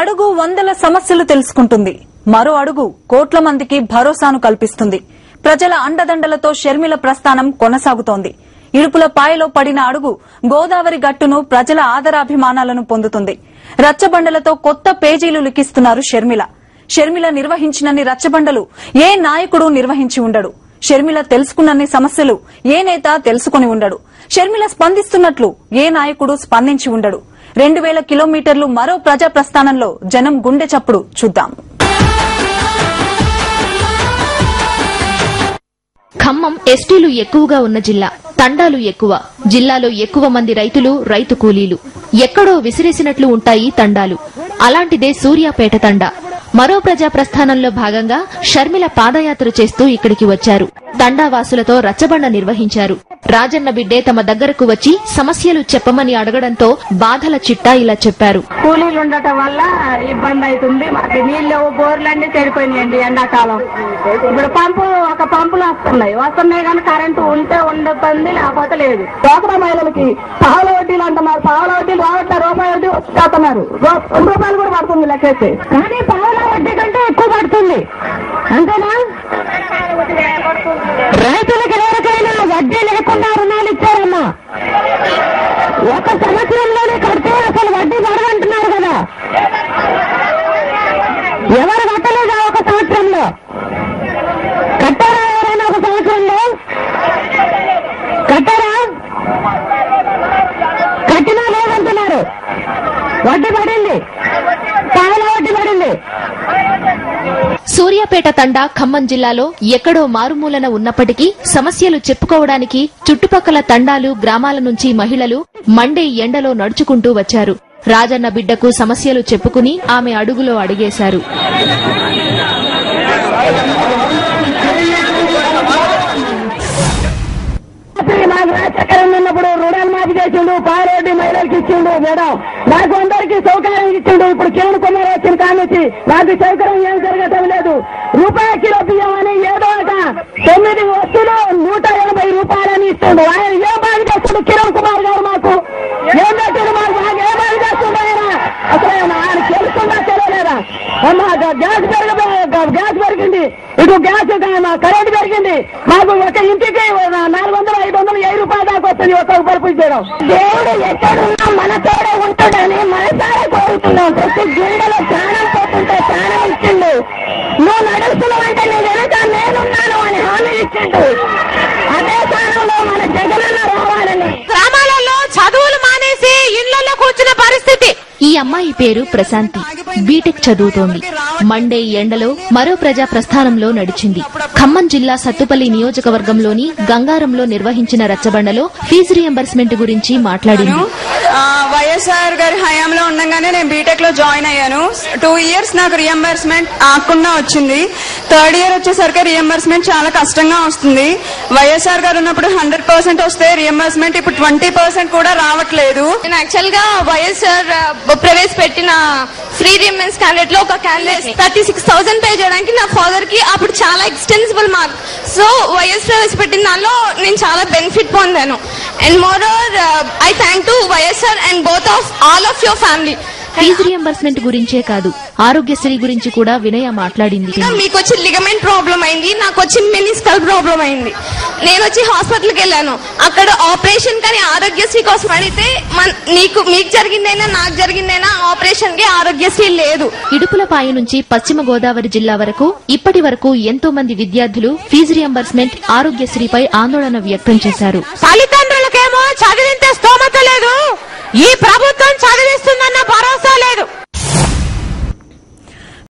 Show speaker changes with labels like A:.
A: అడుగు వందల సమస్యలు తెలుసుకుంటుంది, మరో అడుగు కోట్ల మందికి భరోసాను కల్పిస్తుంది. ప్రజల అండదండలతో షర్మిల ప్రస్థానం కొనసాగుతోంది. ఇడుపుల పాయలో పడిన అడుగు గోదావరి గట్టును ప్రజల ఆదరాభిమానాలను పొందుతుంది. రచ్చబండలతో కొత్త పేజీలు లిఖిస్తున్నారు షర్మిల. షర్మిల నిర్వహించినన్ని రచ్చబండలు ఏ నాయకుడు నిర్వహించి ఉండడు. షర్మిల తెలుసుకున్నన్ని సమస్యలు ఏ నేత తెలుసుకుని ఉండడు. షర్మిల స్పందిస్తున్నట్లు ఏ నాయకుడు స్పందించి ఉండడు. 2000 కిలోమీటర్లు మరో ప్రజా ప్రస్థానంలో జనం గుండె చప్పుడు చూద్దాం.
B: ఖమ్మం ఎస్టీలు ఎక్కువగా ఉన్న జిల్లా, తండాలు ఎక్కువ. జిల్లాలో ఎక్కువ మంది రైతులు, రైతు కూలీలు. ఎక్కడో విసిరేసినట్లు ఉంటాయి తండాలు. అలాంటిదే సూర్యాపేట తండా. మరో ప్రజా ప్రస్థానంలో భాగంగా షర్మిల పాదయాత్ర చేస్తూ ఇక్కడికి వచ్చారు. తండావాసులతో రచ్చబండ నిర్వహించారు. రాజన్న బిడ్డే తమ దగ్గరకు వచ్చి సమస్యలు చెప్పమని అడగడంతో బాధల చిట్టా ఇలా చెప్పారు.
C: కూలీలు ఉండటం వల్ల ఇబ్బంది అవుతుంది. మాకు నీళ్లు బోర్లన్నీ చెడిపోయినాయండి ఎండాకాలం. ఇప్పుడు ఒక పంపులు వస్తున్నాయి కానీ కరెంటు ఉంటే ఉండతుంది, లేకపోతే లేదు. డ్వాక్రా మహిళలకి పావుల వడ్డీలు అంటున్నారు. పావుల వడ్డీలు రావట్లేదు, రూపాయి వడ్డీ వస్తున్నారు. 2 రూపాయలు కూడా పడుతుంది లెక్కేస్తే, కానీ పావుల వడ్డీ కంటే ఎక్కువ పడుతుంది. అంతేనా? రైతులకు ఎవరికైనా వడ్డీ లేకుండా రుణాలు ఇచ్చారమ్మా. 1 సంవత్సరంలోనే కడితే అసలు వడ్డీ పడదంటున్నారు కదా. ఎవరు కట్టలేదా 1 సంవత్సరంలో? కట్టారా ఎవరైనా 1 సంవత్సరంలో? కట్టారా? కట్టినా లేదంటున్నారు. వడ్డీ పడింది, చాలా వడ్డీ పడింది.
B: సూర్యాపేట తండా ఖమ్మం జిల్లాలో ఎక్కడో మారుమూలన ఉన్నప్పటికీ సమస్యలు చెప్పుకోవడానికి చుట్టుపక్కల తండాలు, గ్రామాల నుంచి మహిళలు మండే ఎండలో నడుచుకుంటూ వచ్చారు. రాజన్న బిడ్డకు సమస్యలు చెప్పుకుని ఆమె అడుగులో అడిగేశారు.
C: చక్కెర ఉన్నప్పుడు రుణాలు మాఫీ చేసిండు, పాలరెడ్డి మహిళలకు ఇచ్చిండు. మేడం నాకు అందరికీ సౌకర్యం ఇచ్చిండు. ఇప్పుడు కిరణ్ కుమార్ వచ్చిన కానిచ్చి నాకు సౌకర్యం ఏం జరగటం లేదు. రూపాయి కిలో బియ్యం అని ఏదో ఒక 9 వస్తువులు 180 రూపాయలని ఇస్తుండు. ఆయన ఏం బాగా చేస్తుండు కిరణ్ కుమార్ గారు? మాకు ఏం పెట్టాడు? మాకు ఏ బాగా చేస్తుండ ఆయన? అసలు ఆయన తెలుస్తుందా తెలియలేదా? గ్యాస్ పెరిగింది, ఇటు గ్యాస్ కరెంట్ పెరిగింది. మాకు ఒక ఇంటికి 400, 500, 1000 రూపాయలు దాకా వస్తుంది ఒక బల్బు చేయడం. దేవుడు ఎక్కడున్నా మన తోడే ఉంటాడని మనసారా కోరుతున్నాం. ప్రతి గుండెలో ప్రాణం పోతుంటే ప్రాణం ఇచ్చిండు. నువ్వు నడుస్తున్నావు అంటే నీ వెనక నేనున్నాను అని హామీ ఇచ్చిండు. అదే స్థానంలో మన జగనన్న రావాలని.
D: గ్రామాలలో చదువులు మానేసి ఇళ్లలో కూర్చున్న పరిస్థితి.
B: ఈ అమ్మాయి పేరు ప్రశాంతి. బీటెక్ చదువుతోంది. మండే ఎండలో మరో ప్రజా ప్రస్థానంలో నడిచింది. ఖమ్మం జిల్లా సత్తుపల్లి నియోజకవర్గంలోని గంగారంలో నిర్వహించిన రచ్చబండలో ఫీజు రియంబర్స్మెంట్ గురించి మాట్లాడింది.
E: వైఎస్ఆర్ గారి హయాంలో ఉండగానే నేను బీటెక్ లో జాయిన్ అయ్యాను. 2 ఇయర్స్ నాకు రియంబర్స్మెంట్ ఆకుండా వచ్చింది. 3rd ఇయర్ వచ్చేసరికి రియంబర్స్మెంట్ చాలా కష్టంగా వస్తుంది. వైఎస్ఆర్ గారు ఉన్నప్పుడు 100% వస్తే రియంబర్స్మెంట్ ఇప్పుడు 20% కూడా రావట్లేదు.
D: నేను యాక్చువల్ గా వైఎస్ఆర్ ప్రవేశపెట్టిన ఫ్రీ రియంబర్స్ క్యాండిడేట్ లో ఒక క్యాండిడేట్ 36,000 పే చేయడానికి నా ఫాదర్ కి అప్పుడు చాలా ఎక్స్టెన్సిబుల్ మార్క్. సో వైఎస్ ప్రవేశపెట్టిన దానిలో నేను చాలా బెనిఫిట్ పొందాను. And moreover I thank to YSR and both of all of your family.
B: Fee reimbursement గురించే కాదు, ఆరోగ్యశ్రీ గురించి కూడా వినయ మాట్లాడింది.
D: మీకు వచ్చి లిగమెంట్ ప్రాబ్లం అయింది, నాకు వచ్చి మెనిస్కల్ ప్రాబ్లం అయింది. నేను వచ్చి హాస్పిటల్కి వెళ్ళాను. అక్కడ ఆపరేషన్ కానీ ఆరోగ్యశ్రీ కోసం అడిగితే మీకు జరిగిందైనా నాకు జరిగిందైనా ఆపరేషన్ కి ఆరోగ్యశ్రీ లేదు.
B: ఇడుపులపాయ నుంచి పశ్చిమ గోదావరి జిల్లా వరకు ఇప్పటి వరకు ఎంతో మంది విద్యార్థులు ఫీజు రియంబర్స్మెంట్, ఆరోగ్యశ్రీపై ఆందోళన వ్యక్తం చేశారు.
D: తల్లిదండ్రులకేమో చదివించే స్తోమత లేదు, ఈ ప్రభుత్వం చదివిస్తుందన్న